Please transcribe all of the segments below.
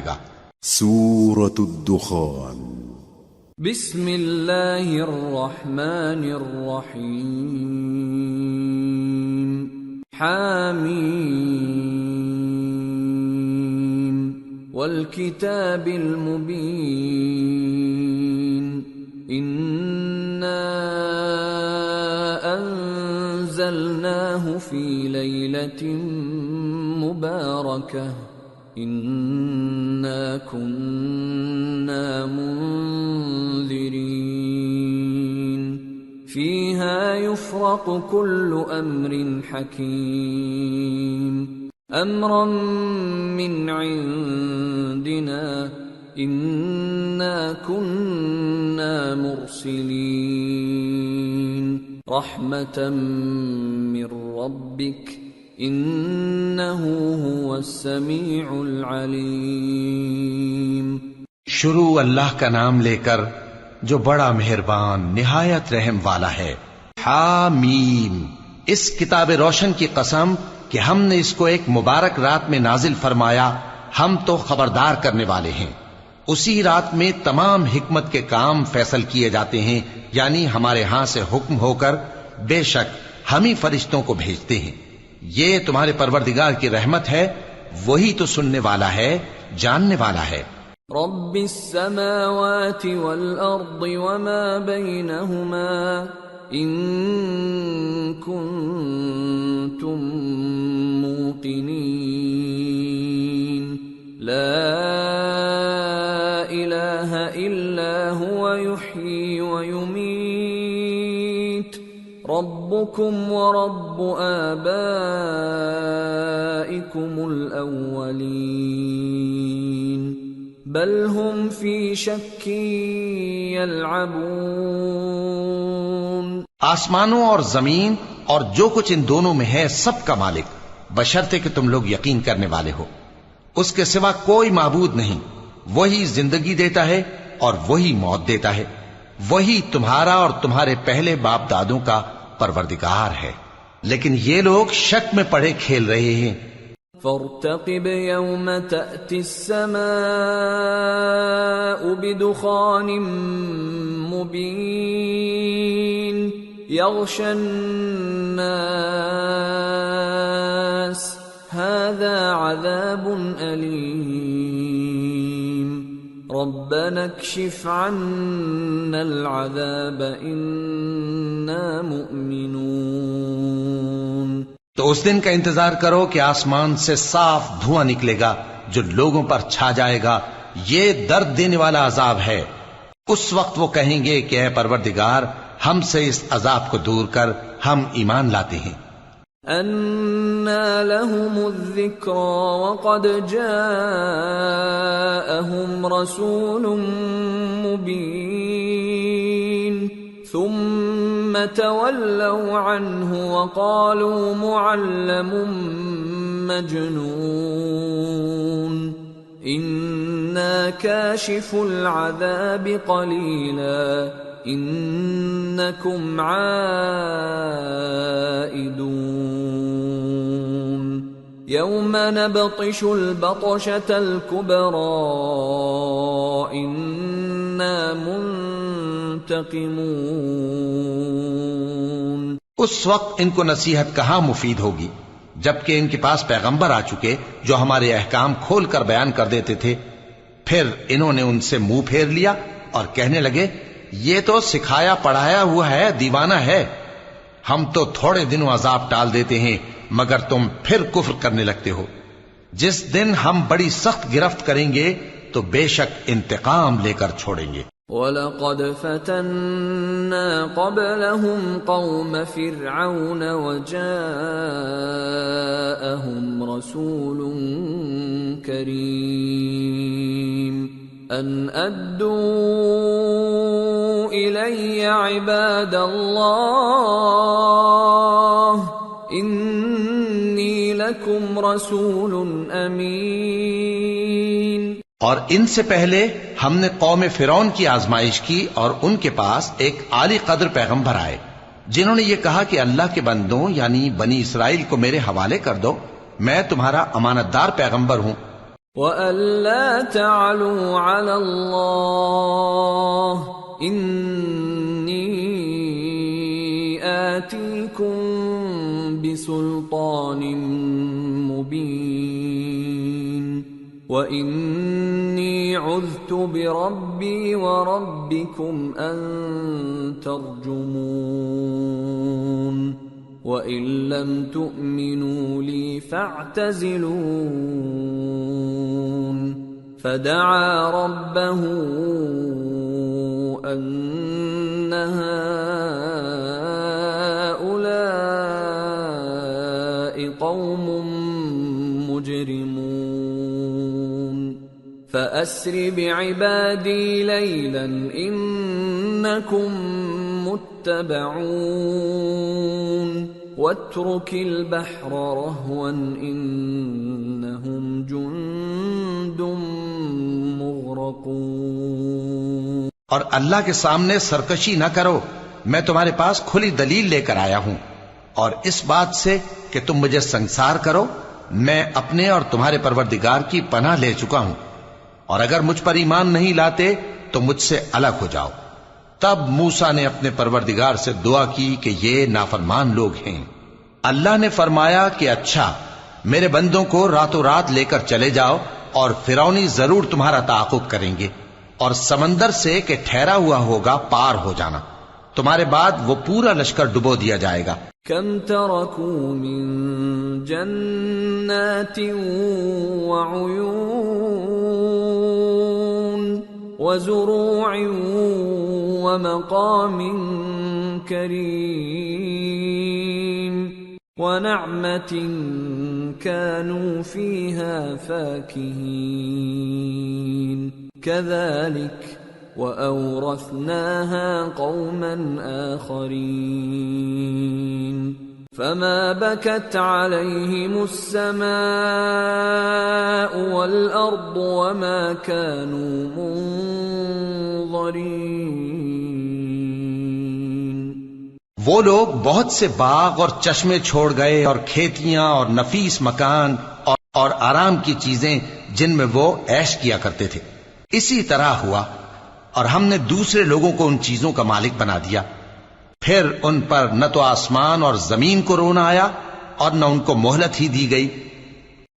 گا۔ سورۃ الدخان۔ بسم اللہ الرحمن الرحیم۔ حامیم والکتاب المبین۔ انا انزلناہ فی لیلۃ مبارکہ انا كنا منذرین فیہا یفرق کل امر حکیم امرا من عندنا انا كنا مرسلین رحمتا من ربک انہ هو السمیع العلیم۔ شروع اللہ کا نام لے کر جو بڑا مہربان نہایت رحم والا ہے۔ حامیم، اس کتاب روشن کی قسم کہ ہم نے اس کو ایک مبارک رات میں نازل فرمایا، ہم تو خبردار کرنے والے ہیں۔ اسی رات میں تمام حکمت کے کام فیصل کیے جاتے ہیں، یعنی ہمارے ہاں سے حکم ہو کر بے شک ہم ہی فرشتوں کو بھیجتے ہیں۔ یہ تمہارے پروردگار کی رحمت ہے، وہی تو سننے والا ہے، جاننے والا ہے۔ رب السماوات والارض وما بينهما ان كنتم موقنين لا اله الا هو يحيي ويميت ربكم ورب آبائكم الأولين بل هم في شك يلعبون۔ آسمانوں اور زمین اور جو کچھ ان دونوں میں ہے سب کا مالک، بشرطے کہ تم لوگ یقین کرنے والے ہو۔ اس کے سوا کوئی معبود نہیں، وہی زندگی دیتا ہے اور وہی موت دیتا ہے، وہی تمہارا اور تمہارے پہلے باپ دادوں کا پروردگار ہے، لیکن یہ لوگ شک میں پڑے کھیل رہے ہیں۔ فارتقب یوم تأتی السماء بدخان مبین یغشی الناس هذا عذاب علیم ربنا اکشف عنا العذاب انا مؤمنون۔ تو اس دن کا انتظار کرو کہ آسمان سے صاف دھواں نکلے گا جو لوگوں پر چھا جائے گا، یہ درد دینے والا عذاب ہے۔ اس وقت وہ کہیں گے کہ اے پروردگار ہم سے اس عذاب کو دور کر، ہم ایمان لاتے ہیں۔ أَنَّى لَهُمُ الذِّكْرَى وَقَدْ جَاءَهُمْ رَسُولٌ مُبِينٌ ثُمَّ تَوَلَّوْا عَنْهُ وَقَالُوا مُعَلَّمٌ مَجْنُونٌ إِنَّا كَاشِفُو الْعَذَابِ قَلِيلًا إِنَّكُمْ عَائِدُونَ يَوْمَ نَبْطِشُ الْبَطْشَةَ الْكُبْرَى إِنَّا منتقمون۔ اس وقت ان کو نصیحت کہاں مفید ہوگی، جبکہ ان کے پاس پیغمبر آ چکے جو ہمارے احکام کھول کر بیان کر دیتے تھے۔ پھر انہوں نے ان سے منہ پھیر لیا اور کہنے لگے یہ تو سکھایا پڑھایا ہوا ہے، دیوانہ ہے، ہم تو تھوڑے دنوں عذاب ٹال دیتے ہیں مگر تم پھر کفر کرنے لگتے ہو۔ جس دن ہم بڑی سخت گرفت کریں گے تو بے شک انتقام لے کر چھوڑیں گے۔ وَلَقَدْ فَتَنَّا قَبْلَهُمْ قَوْمَ فِرْعَوْنَ وَجَاءَهُمْ رَسُولٌ كَرِيمٌ أَنْ أَدُّوا إِلَيَّ عِبَادَ اللَّهِ إِنِّي لَكُمْ رَسُولٌ أَمِينٌ۔ اور ان سے پہلے ہم نے قوم فرعون کی آزمائش کی اور ان کے پاس ایک عالی قدر پیغمبر آئے جنہوں نے یہ کہا کہ اللہ کے بندوں یعنی بنی اسرائیل کو میرے حوالے کر دو، میں تمہارا امانت دار پیغمبر ہوں۔ وَأَلَّا تَعْلُوا عَلَى اللَّهِ إِنِّي آتِيكُمْ بِسُلْطَانٍ مُبِينٍ وَإِنِّي عُذْتُ بِرَبِّي وَرَبِّكُمْ أَن تَرْجُمُونِ وَإِن لَّمْ تُؤْمِنُوا لِي فَاعْتَزِلُونِ فَدَعَا رَبَّهُ أَنَّ هَٰؤُلَاءِ قَوْمٌ مُجْرِمُونَ فَأَسْرِ بِعِبَادِي لَيْلًا إِنَّكُمْ مُتَّبَعُونَ وَاتْرُكِ الْبَحْرَ رَهْوًا إِنَّهُمْ جُندٌ مُغْرَقُونَ۔ اور اللہ کے سامنے سرکشی نہ کرو، میں تمہارے پاس کھلی دلیل لے کر آیا ہوں، اور اس بات سے کہ تم مجھے سنسار کرو میں اپنے اور تمہارے پروردگار کی پناہ لے چکا ہوں، اور اگر مجھ پر ایمان نہیں لاتے تو مجھ سے الگ ہو جاؤ۔ تب موسیٰ نے اپنے پروردگار سے دعا کی کہ یہ نافرمان لوگ ہیں۔ اللہ نے فرمایا کہ اچھا، میرے بندوں کو راتوں رات لے کر چلے جاؤ، اور فرعونی ضرور تمہارا تعاقب کریں گے، اور سمندر سے کہ ٹھہرا ہوا ہوگا پار ہو جانا، تمہارے بعد وہ پورا لشکر ڈبو دیا جائے گا۔ کم ترکوا من جنات وعیون وزروع ومقام کریم ونعمة كانوا فيها فاكهين كذلك وأورثناها قوما آخرين فما بكت عليهم السماء والأرض وما كانوا منظرين۔ وہ لوگ بہت سے باغ اور چشمے چھوڑ گئے، اور کھیتیاں اور نفیس مکان اور آرام کی چیزیں جن میں وہ عیش کیا کرتے تھے۔ اسی طرح ہوا، اور ہم نے دوسرے لوگوں کو ان چیزوں کا مالک بنا دیا، پھر ان پر نہ تو آسمان اور زمین کو رونا آیا اور نہ ان کو مہلت ہی دی گئی۔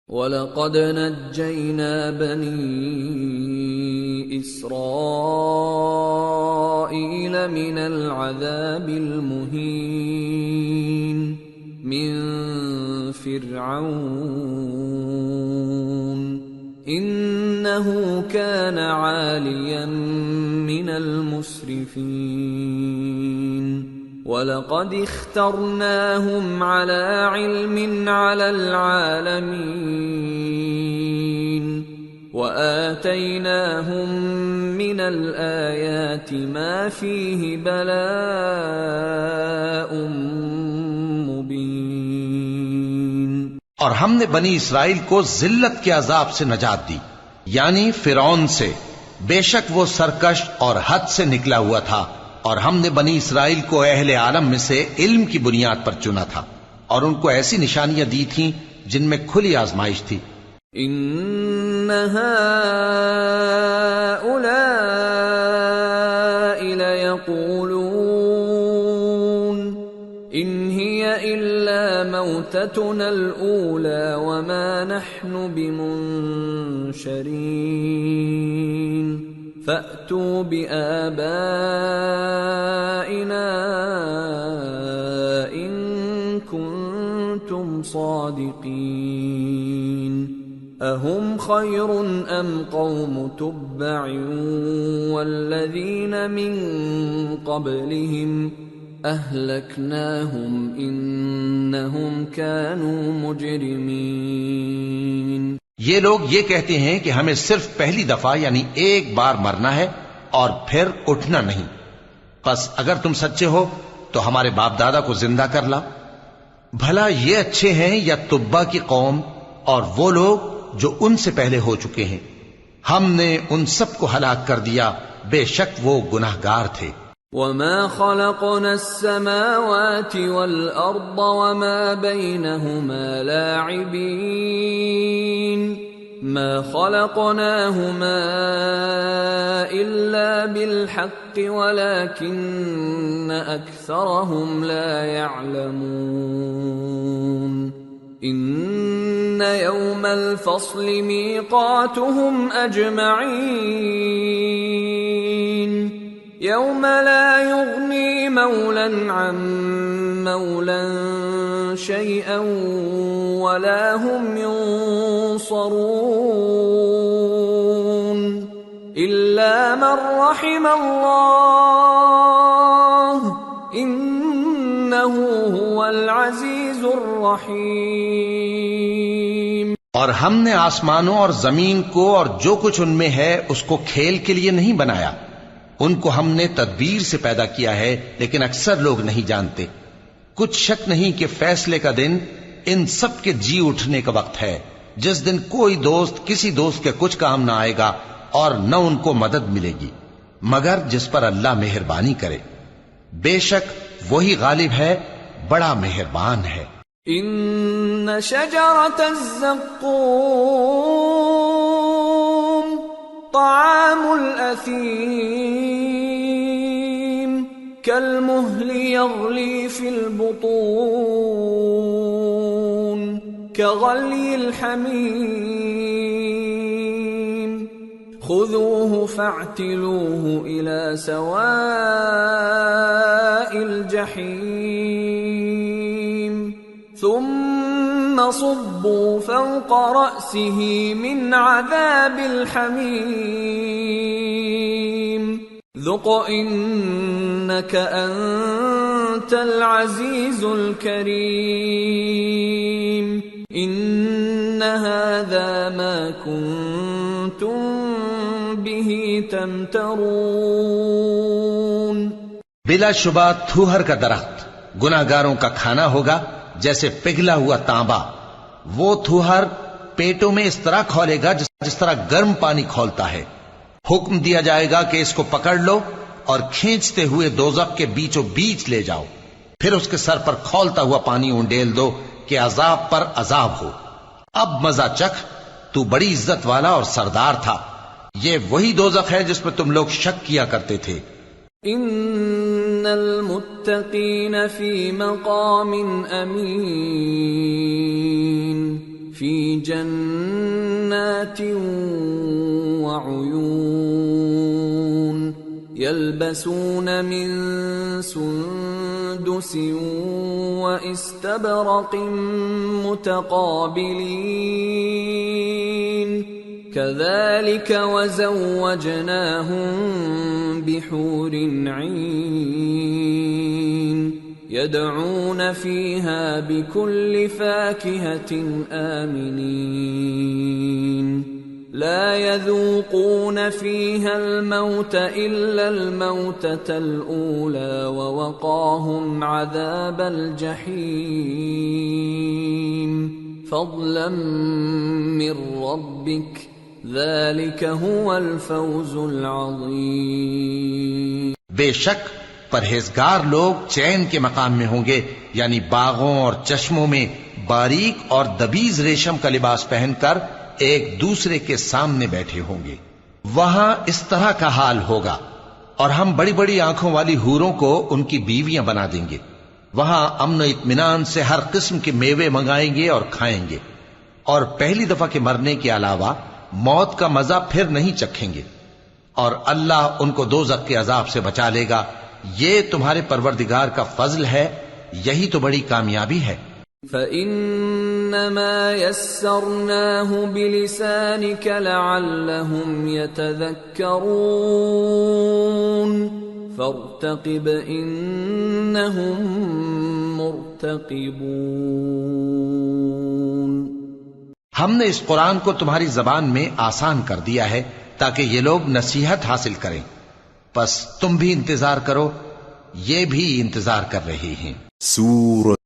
وَلَقَدْ نَجَّيْنَا بَنِي إِسْرَائِيلَ مِنَ الْعَذَابِ الْمُهِينِ مِنْ فِرْعَوْنَ إِنَّهُ كَانَ عَالِيًا مِنَ الْمُسْرِفِينَ وَلَقَدِ اخْتَرْنَاهُمْ عَلَى عِلْمٍ عَلَى الْعَالَمِينَ وَآتَيْنَاهُمْ مِنَ الْآيَاتِ مَا فِيهِ بَلَاءٌ مُبِينٌ۔ اور ہم نے بنی اسرائیل کو ذلت کے عذاب سے نجات دی، یعنی فرعون سے، بے شک وہ سرکش اور حد سے نکلا ہوا تھا، اور ہم نے بنی اسرائیل کو اہل عالم میں سے علم کی بنیاد پر چنا تھا، اور ان کو ایسی نشانیاں دی تھیں جن میں کھلی آزمائش تھی۔ ان هؤلاء ليقولون ان هي الا موتتنا الاولى وما نحن بمنشرين فأتوا بآبائنا إن كنتم صادقين أهم خير أم قوم تبع والذين من قبلهم أهلكناهم إنهم كانوا مجرمين۔ یہ لوگ یہ کہتے ہیں کہ ہمیں صرف پہلی دفعہ یعنی ایک بار مرنا ہے اور پھر اٹھنا نہیں، پس اگر تم سچے ہو تو ہمارے باپ دادا کو زندہ کر لا۔ بھلا یہ اچھے ہیں یا تبا کی قوم اور وہ لوگ جو ان سے پہلے ہو چکے ہیں؟ ہم نے ان سب کو ہلاک کر دیا، بے شک وہ گناہگار تھے۔ وَمَا خَلَقْنَا السَّمَاوَاتِ وَالْأَرْضَ وَمَا بَيْنَهُمَا لَاعِبِينَ ما خلقناهما إلا بالحق ولكن أكثرهم لا يعلمون إن يوم الفصل ميقاتهم أجمعين يوم لا يغني مولا عن مولا شيئا ولا هم ينصرون إلا من رحم الله إنه هو العزيز الرحيم. اور ہم نے آسمانوں اور زمین کو اور جو کچھ ان میں ہے اس کو کھیل کے لیے نہیں بنایا. ان کو ہم نے تدبیر سے پیدا کیا ہے لیکن اکثر لوگ نہیں جانتے. کچھ شک نہیں کہ فیصلے کا دن ان سب کے جی اٹھنے کا وقت ہے جس دن کوئی دوست کسی دوست کے کچھ کام نہ آئے گا اور نہ ان کو مدد ملے گی مگر جس پر اللہ مہربانی کرے. بے شک وہی غالب ہے بڑا مہربان ہے. ان شجرۃ الزقوم طعام الأثيم كالمهل يغلي في البطون كغلي الحميم خذوه فاعتلوه إلى سواء الجحيم ثم صبوا فوق رأسه من عذاب الحميم ذق إنك أنت العزيز الكريم إن هذا ما كنتم به تمترون. بلا شبہ تھوہر کا درخت گناہگاروں کا کھانا ہوگا جیسے پگھلا ہوا تانبا. وہ تھوہر پیٹوں میں اس طرح کھولے گا جس طرح گرم پانی کھولتا ہے. حکم دیا جائے گا کہ اس کو پکڑ لو اور کھینچتے ہوئے دوزخ کے بیچوں بیچ لے جاؤ. پھر اس کے سر پر کھولتا ہوا پانی اونڈیل دو کہ عذاب پر عذاب ہو. اب مزہ چکھ، تو بڑی عزت والا اور سردار تھا. یہ وہی دوزخ ہے جس میں تم لوگ شک کیا کرتے تھے. ان المتقین فی مقام امین فی جنات وعیون یلبسون من سندس واستبرق متقابلین كذلك وزوجناهم بحور عين يدعون فيها بكل فاكهة آمنين لا يذوقون فيها الموت إلا الموتة الأولى ووقاهم عذاب الجحيم فضلا من ربك ذلك هو الفوز العظیم. بے شک پرہیزگار لوگ چین کے مقام میں ہوں گے، یعنی باغوں اور چشموں میں باریک اور دبیز ریشم کا لباس پہن کر ایک دوسرے کے سامنے بیٹھے ہوں گے. وہاں اس طرح کا حال ہوگا اور ہم بڑی بڑی آنکھوں والی حوروں کو ان کی بیویاں بنا دیں گے. وہاں امن و اطمینان سے ہر قسم کے میوے منگائیں گے اور کھائیں گے، اور پہلی دفعہ کے مرنے کے علاوہ موت کا مزہ پھر نہیں چکھیں گے، اور اللہ ان کو دوزخ کے عذاب سے بچا لے گا. یہ تمہارے پروردگار کا فضل ہے، یہی تو بڑی کامیابی ہے. فَإِنَّمَا يَسَّرْنَاهُ بِلِسَانِكَ لَعَلَّهُمْ يَتَذَكَّرُونَ فَارْتَقِبْ إِنَّهُمْ مُرْتَقِبُونَ. ہم نے اس قرآن کو تمہاری زبان میں آسان کر دیا ہے تاکہ یہ لوگ نصیحت حاصل کریں. پس تم بھی انتظار کرو، یہ بھی انتظار کر رہے ہیں. سورة